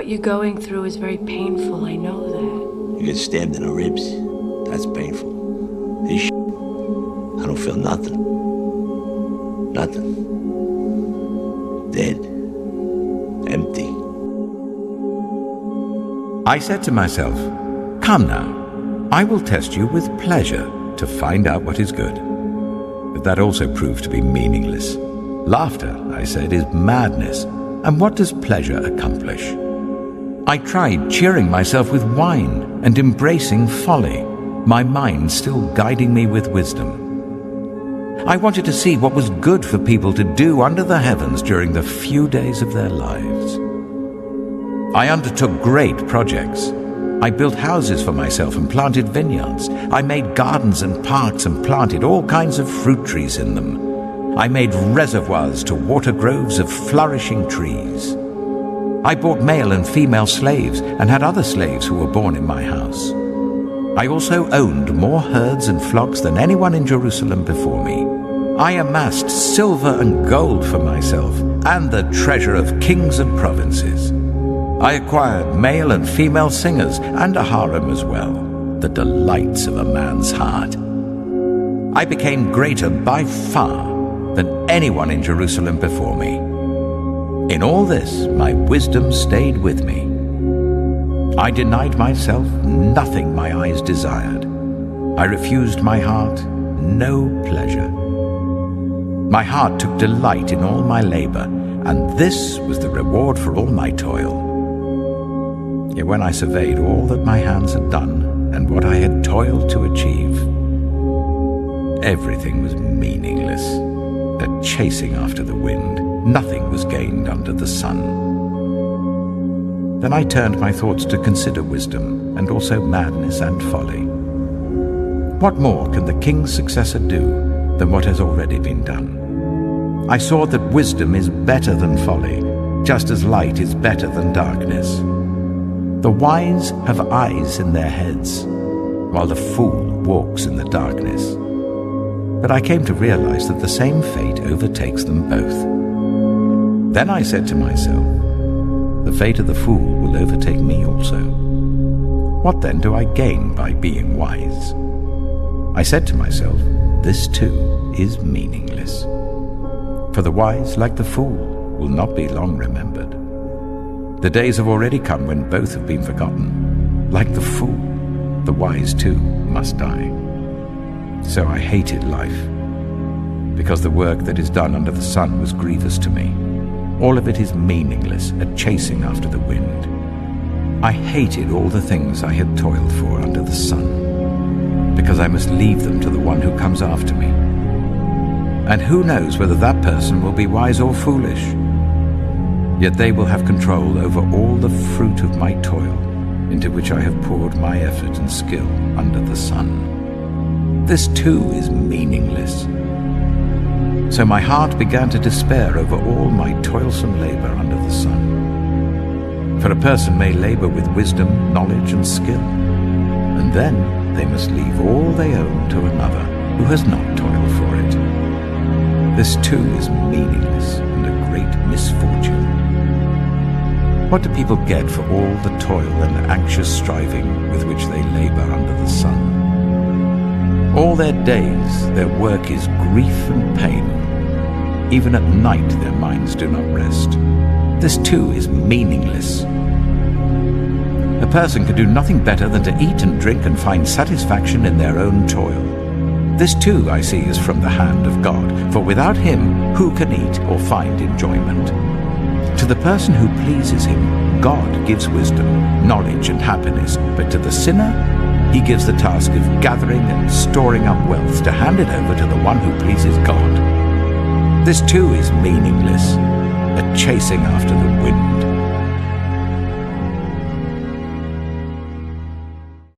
What you're going through is very painful, I know that. You get stabbed in the ribs. That's painful. This shit, I don't feel nothing. Nothing. Dead. Empty. I said to myself, "Come now, I will test you with pleasure to find out what is good." But that also proved to be meaningless. Laughter, I said, is madness, and what does pleasure accomplish? I tried cheering myself with wine and embracing folly, my mind still guiding me with wisdom. I wanted to see what was good for people to do under the heavens during the few days of their lives. I undertook great projects. I built houses for myself and planted vineyards. I made gardens and parks and planted all kinds of fruit trees in them. I made reservoirs to water groves of flourishing trees. I bought male and female slaves and had other slaves who were born in my house. I also owned more herds and flocks than anyone in Jerusalem before me. I amassed silver and gold for myself and the treasure of kings and provinces. I acquired male and female singers and a harem as well, the delights of a man's heart. I became greater by far than anyone in Jerusalem before me. In all this, my wisdom stayed with me. I denied myself nothing my eyes desired. I refused my heart no pleasure. My heart took delight in all my labor, and this was the reward for all my toil. Yet when I surveyed all that my hands had done and what I had toiled to achieve, everything was meaningless, a chasing after the wind. Nothing was gained under the sun. Then I turned my thoughts to consider wisdom and also madness and folly. What more can the king's successor do than what has already been done? I saw that wisdom is better than folly, just as light is better than darkness. The wise have eyes in their heads, while the fool walks in the darkness. But I came to realize that the same fate overtakes them both. Then I said to myself, the fate of the fool will overtake me also. What then do I gain by being wise? I said to myself, this too is meaningless. For the wise, like the fool, will not be long remembered. The days have already come when both have been forgotten. Like the fool, the wise too must die. So I hated life, because the work that is done under the sun was grievous to me. All of it is meaningless, a chasing after the wind. I hated all the things I had toiled for under the sun, because I must leave them to the one who comes after me. And who knows whether that person will be wise or foolish? Yet they will have control over all the fruit of my toil, into which I have poured my effort and skill under the sun. This too is meaningless. So my heart began to despair over all my toilsome labor under the sun. For a person may labor with wisdom, knowledge, and skill, and then they must leave all they own to another who has not toiled for it. This too is meaningless and a great misfortune. What do people get for all the toil and anxious striving with which they labor under the sun? All their days, their work is grief and pain. Even at night, their minds do not rest. This too is meaningless. A person can do nothing better than to eat and drink and find satisfaction in their own toil. This too, I see, is from the hand of God, for without him, who can eat or find enjoyment? To the person who pleases him, God gives wisdom, knowledge, and happiness, but to the sinner, he gives the task of gathering and storing up wealth to hand it over to the one who pleases God. This too is meaningless, a chasing after the wind.